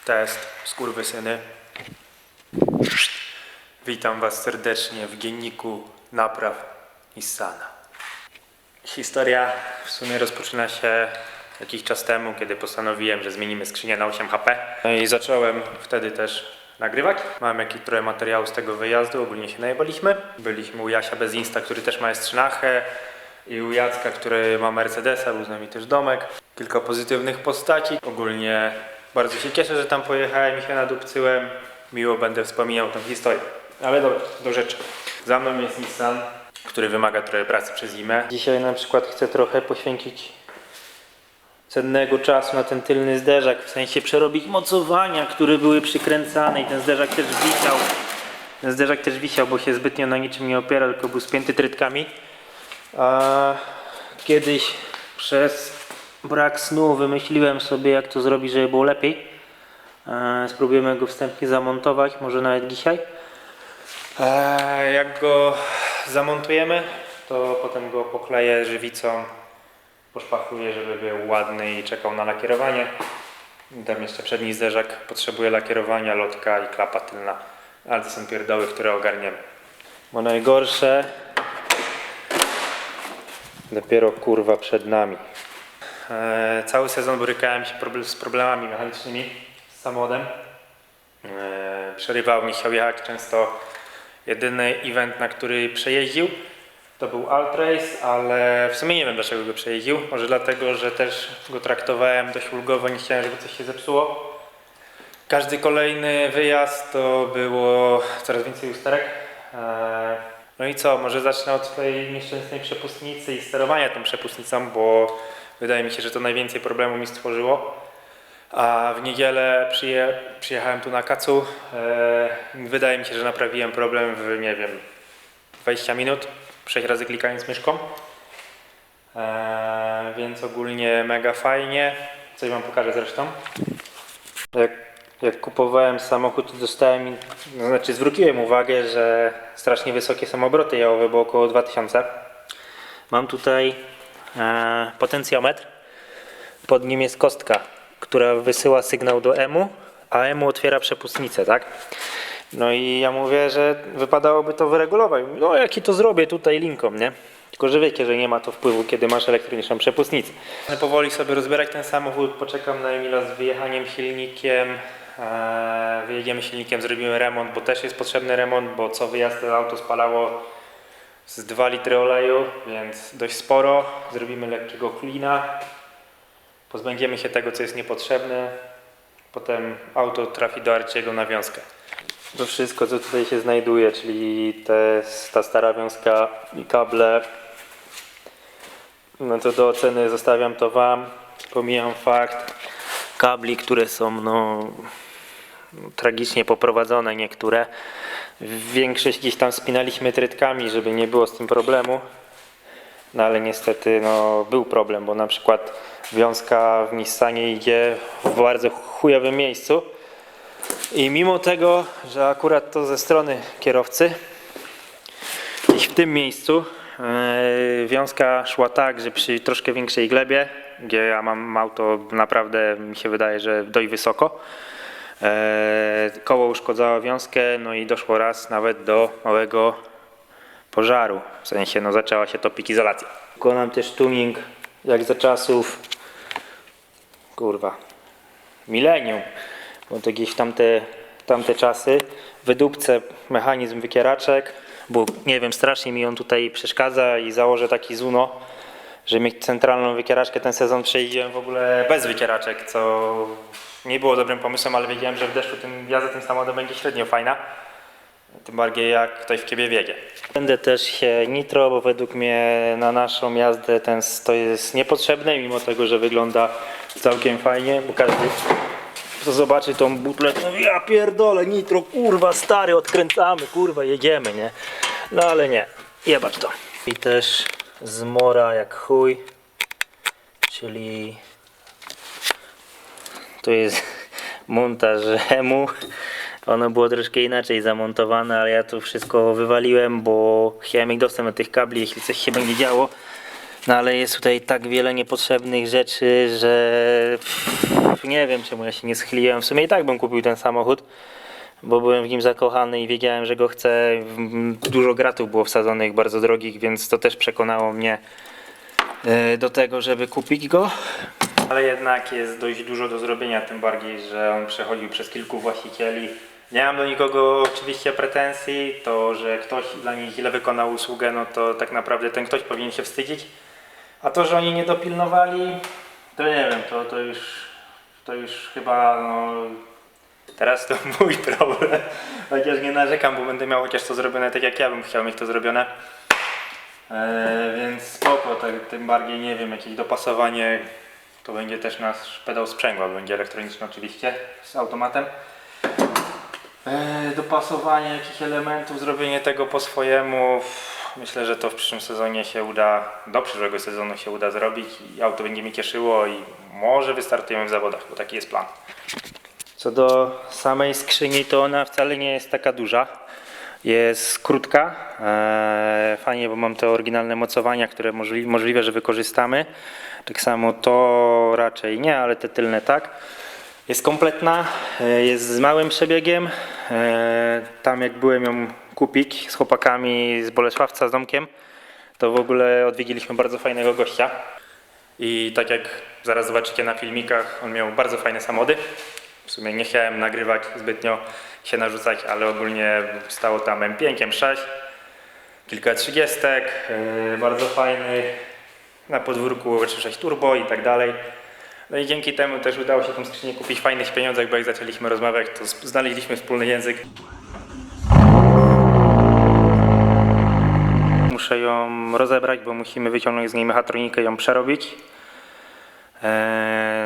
Test, skurwysyny. Witam Was serdecznie w dzienniku napraw Nissana. Historia w sumie rozpoczyna się jakiś czas temu, kiedy postanowiłem, że zmienimy skrzynię na 8 HP. No i zacząłem wtedy też nagrywać. Mam jakiś trochę materiału z tego wyjazdu, ogólnie się najebaliśmy. Byliśmy u Jasia bez Insta, który też ma S13 i u Jacka, który ma Mercedesa, był z nami też Domek. Kilka pozytywnych postaci. Ogólnie bardzo się cieszę, że tam pojechałem i się nadupcyłem. Miło będę wspominał tę historię. Ale dobra, do rzeczy. Za mną jest Nissan, który wymaga trochę pracy przez zimę. Dzisiaj na przykład chcę trochę poświęcić cennego czasu na ten tylny zderzak, w sensie przerobić mocowania, które były przykręcane i ten zderzak też wisiał. Ten zderzak też wisiał, bo się zbytnio na niczym nie opierał, tylko był spięty trytkami. A kiedyś przez brak snu wymyśliłem sobie, jak to zrobić, żeby było lepiej. Spróbujemy go wstępnie zamontować, może nawet dzisiaj. Jak go zamontujemy, to potem go pokleję żywicą, poszpachluję, żeby był ładny i czekał na lakierowanie. Tam jeszcze przedni zderzak potrzebuje lakierowania, lotka i klapa tylna. Ale to są pierdoły, które ogarniemy. Bo najgorsze dopiero kurwa przed nami. Cały sezon borykałem się z problemami mechanicznymi z samochodem. Przerywał, nie chciał jechać często. Jedyny event, na który przejeździł, to był Altrace, ale w sumie nie wiem, dlaczego go przejeździł. Może dlatego, że też go traktowałem dość ulgowo, nie chciałem, żeby coś się zepsuło. Każdy kolejny wyjazd to było coraz więcej usterek. No i co, może zacznę od tej nieszczęsnej przepustnicy i sterowania tą przepustnicą, bo wydaje mi się, że to najwięcej problemu mi stworzyło. A w niedzielę przyjechałem tu na kacu. Wydaje mi się, że naprawiłem problem w, nie wiem, 20 minut, 6 razy klikając myszką. Więc ogólnie mega fajnie. Coś wam pokażę zresztą. Jak kupowałem samochód, to dostałem, zwróciłem uwagę, że strasznie wysokie są obroty jałowe, bo około 2000. Mam tutaj potencjometr. Pod nim jest kostka, która wysyła sygnał do EMU, a EMU otwiera przepustnicę, tak? No i ja mówię, że wypadałoby to wyregulować. No jaki to zrobię tutaj linką, nie? Tylko że wiecie, że nie ma to wpływu, kiedy masz elektroniczną przepustnicę. Powoli sobie rozbierać ten samochód, poczekam na Emila z wyjechaniem silnikiem. Wyjedziemy silnikiem, zrobimy remont, bo też jest potrzebny remont, bo co wyjazd to auto spalało z 2 litry oleju, więc dość sporo. Zrobimy lekkiego cleana. Pozbędziemy się tego, co jest niepotrzebne. Potem auto trafi do Arciego na wiązkę. To wszystko, co tutaj się znajduje, czyli ta stara wiązka i kable, no to do oceny zostawiam to wam. Pomijam fakt kabli, które są tragicznie poprowadzone niektóre. Większość gdzieś tam spinaliśmy trytkami, żeby nie było z tym problemu. No ale niestety był problem, bo na przykład wiązka w Nissanie idzie w bardzo chujowym miejscu. I mimo tego, że akurat to ze strony kierowcy, gdzieś w tym miejscu wiązka szła tak, że przy troszkę większej glebie, gdzie ja mam auto naprawdę, mi się wydaje, że dość wysoko, koło uszkodzało wiązkę, no i doszło raz nawet do małego pożaru. W sensie zaczęła się topić izolacja. Wykonam też tuning jak za czasów milenium, bo to gdzieś w tamte czasy wydupcę mechanizm wykieraczek, bo nie wiem, strasznie mi on tutaj przeszkadza i założę taki Zuno, że mieć centralną wykieraczkę. Ten sezon przejeździłem w ogóle bez wykieraczek, co nie było dobrym pomysłem, ale wiedziałem, że w deszczu jazda tym samochodem będzie średnio fajna. Tym bardziej jak ktoś w kiebie wiedzie. Będę też się nitro, bo według mnie na naszą jazdę to jest niepotrzebne, mimo tego, że wygląda całkiem fajnie, bo każdy kto zobaczy tą butlę, to ja pierdolę, nitro, kurwa stary, odkręcamy, kurwa jedziemy, nie? No ale nie, jebać to. I też zmora jak chuj, czyli tu jest montaż EMU. Ono było troszkę inaczej zamontowane, ale ja tu wszystko wywaliłem, bo chciałem mieć dostęp do tych kabli, jeśli coś się będzie działo. No ale jest tutaj tak wiele niepotrzebnych rzeczy, że prostu nie wiem, czemu ja się nie schyliłem. W sumie i tak bym kupił ten samochód, bo byłem w nim zakochany i wiedziałem, że go chcę. Dużo gratów było wsadzonych, bardzo drogich, więc to też przekonało mnie do tego, żeby kupić go. Ale jednak jest dość dużo do zrobienia, tym bardziej, że on przechodził przez kilku właścicieli. Nie mam do nikogo oczywiście pretensji, to, że ktoś dla nich źle wykonał usługę, no to tak naprawdę ten ktoś powinien się wstydzić. A to, że oni nie dopilnowali, to nie wiem, to już chyba, no, teraz to mój problem. Chociaż nie narzekam, bo będę miał chociaż to zrobione tak, jak ja bym chciał mieć to zrobione. Więc spoko, tak, tym bardziej nie wiem, jakieś dopasowanie, to będzie też nasz pedał sprzęgła, będzie elektroniczny oczywiście, z automatem. Dopasowanie jakichś elementów, zrobienie tego po swojemu, myślę, że to w przyszłym sezonie się uda, do przyszłego sezonu się uda zrobić i auto będzie mnie cieszyło i może wystartujemy w zawodach, bo taki jest plan. Co do samej skrzyni, to ona wcale nie jest taka duża. Jest krótka, fajnie, bo mam te oryginalne mocowania, które możliwe, że wykorzystamy. Tak samo to raczej nie, ale te tylne tak. Jest kompletna, jest z małym przebiegiem. Tam jak byłem ją kupić z chłopakami z Bolesławca, z Domkiem, to w ogóle odwiedziliśmy bardzo fajnego gościa. I tak jak zaraz zobaczycie na filmikach, on miał bardzo fajne samochody. W sumie nie chciałem nagrywać zbytnio, się narzucać, ale ogólnie stało tam M5, M6, kilka 30, bardzo fajnych, na podwórku 3.6 turbo i tak dalej. No i dzięki temu też udało się tą skrzynię kupić w fajnych pieniądzach, bo jak zaczęliśmy rozmawiać, to znaleźliśmy wspólny język. Muszę ją rozebrać, bo musimy wyciągnąć z niej mechatronikę i ją przerobić.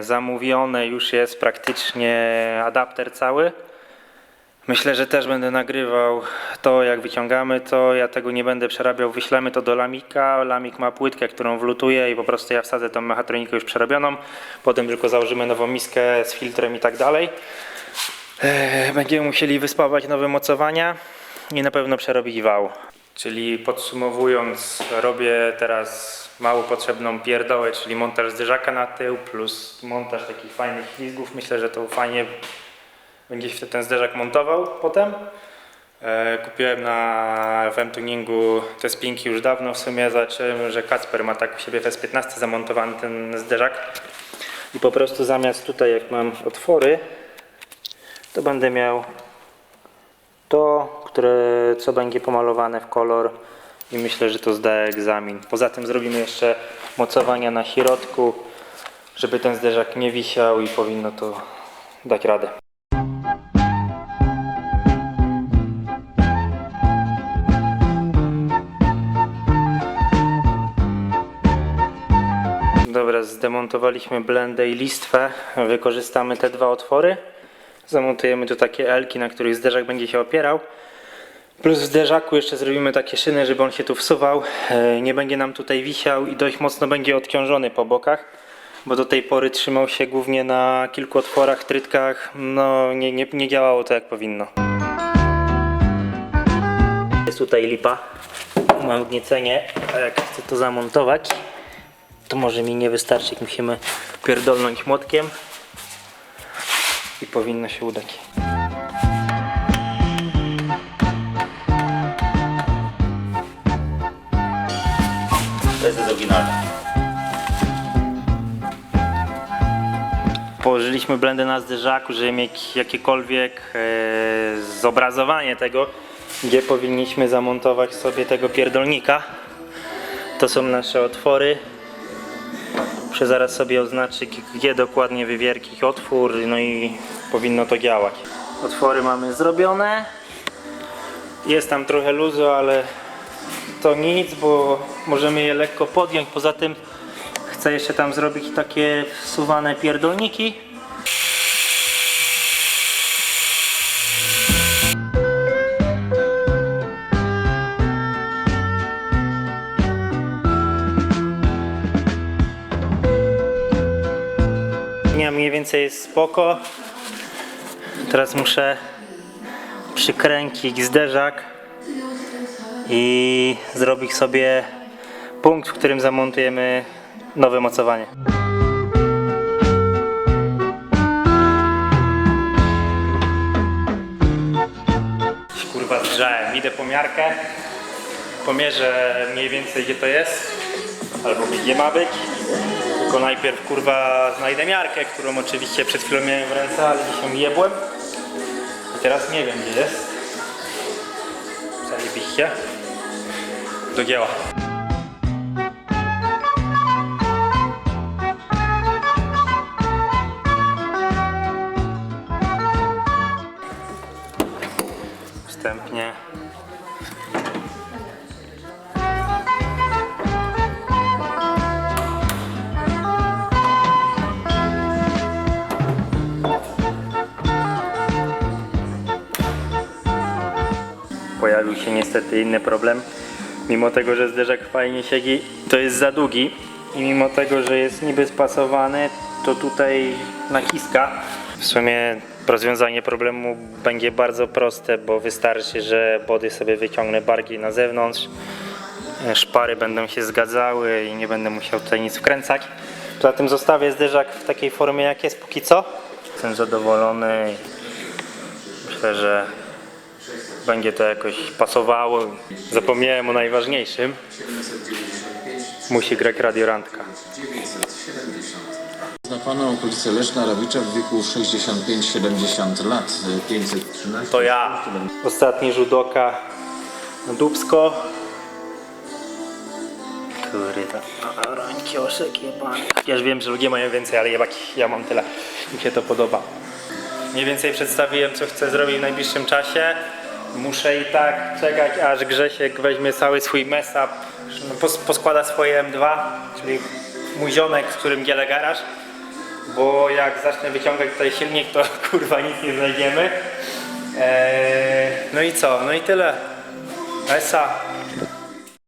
Zamówione już jest praktycznie adapter cały. Myślę, że też będę nagrywał to, jak wyciągamy to. Ja tego nie będę przerabiał, wyślemy to do Lamika. Lamik ma płytkę, którą wlutuje i po prostu ja wsadzę tą mechatronikę już przerobioną. Potem tylko założymy nową miskę z filtrem i tak dalej. Będziemy musieli wyspawać nowe mocowania i na pewno przerobić wał. Czyli podsumowując, robię teraz mało potrzebną pierdołę, czyli montaż zderzaka na tył plus montaż takich fajnych ślizgów. Myślę, że to fajnie będzie się ten zderzak montował potem. Kupiłem w M-Tuningu te spinki już dawno w sumie. Zobaczyłem, że Kacper ma tak u siebie w S15 zamontowany ten zderzak. I po prostu zamiast tutaj, jak mam otwory, to będę miał to, co będzie pomalowane w kolor i myślę, że to zda egzamin. Poza tym zrobimy jeszcze mocowania na środku, żeby ten zderzak nie wisiał i powinno to dać radę. Dobra, zdemontowaliśmy blendę i listwę. Wykorzystamy te dwa otwory. Zamontujemy tu takie elki, na których zderzak będzie się opierał. Plus w zderzaku jeszcze zrobimy takie szyny, żeby on się tu wsuwał. Nie będzie nam tutaj wisiał i dość mocno będzie odciążony po bokach. Bo do tej pory trzymał się głównie na kilku otworach, trytkach. No nie działało to jak powinno. Jest tutaj lipa. Mam wgniecenie, a jak chcę to zamontować, to może mi nie wystarczyć. Musimy pierdolnąć młotkiem i powinno się udać. To jest oryginalne. Położyliśmy blendę na zderzaku, żeby mieć jakiekolwiek zobrazowanie tego, gdzie powinniśmy zamontować sobie tego pierdolnika. To są nasze otwory. Muszę zaraz sobie oznaczyć, gdzie dokładnie wywiercić otwór, no i powinno to działać. Otwory mamy zrobione. Jest tam trochę luzu, ale to nic, bo możemy je lekko podjąć. Poza tym chcę jeszcze tam zrobić takie wsuwane pierdolniki. Mniej więcej jest spoko. Teraz muszę przykręcić zderzak i zrobić sobie punkt, w którym zamontujemy nowe mocowanie. Zgrzałem. Idę po miarkę. Pomierzę mniej więcej gdzie to jest. Albo gdzie ma być. Tylko najpierw kurwa znajdę miarkę, którą oczywiście przed chwilą miałem w ręce, ale dzisiaj jebłem. I teraz nie wiem gdzie jest. Zajebiście. Do dzieła. Wstępnie pojawił się niestety inny problem. Mimo tego, że zderzak fajnie siedzi, to jest za długi i mimo tego, że jest niby spasowany, to tutaj naciska. W sumie rozwiązanie problemu będzie bardzo proste, bo wystarczy, że body sobie wyciągnę bardziej na zewnątrz, szpary będą się zgadzały i nie będę musiał tutaj nic wkręcać. Poza tym zostawię zderzak w takiej formie jak jest póki co. Jestem zadowolony. Myślę, że będzie to jakoś pasowało. Zapomniałem o najważniejszym. Musi grać radiorandka. Znakowano okolice Leszna Rawicza w wieku 65-70 lat, 513. To ja. Ostatni judoka Dubsko. Kurwa, rońki oszek jebany. Ja już wiem, że ludzie mają więcej, ale jebać, ja mam tyle. Mi się to podoba. Mniej więcej przedstawiłem, co chcę zrobić w najbliższym czasie. Muszę i tak czekać, aż Grzesiek weźmie cały swój mess-up, poskłada swoje M2, czyli mój ziomek, z którym dzielę garaż. Bo jak zacznę wyciągać tutaj silnik, to kurwa nic nie znajdziemy. No i co? No i tyle. Esa.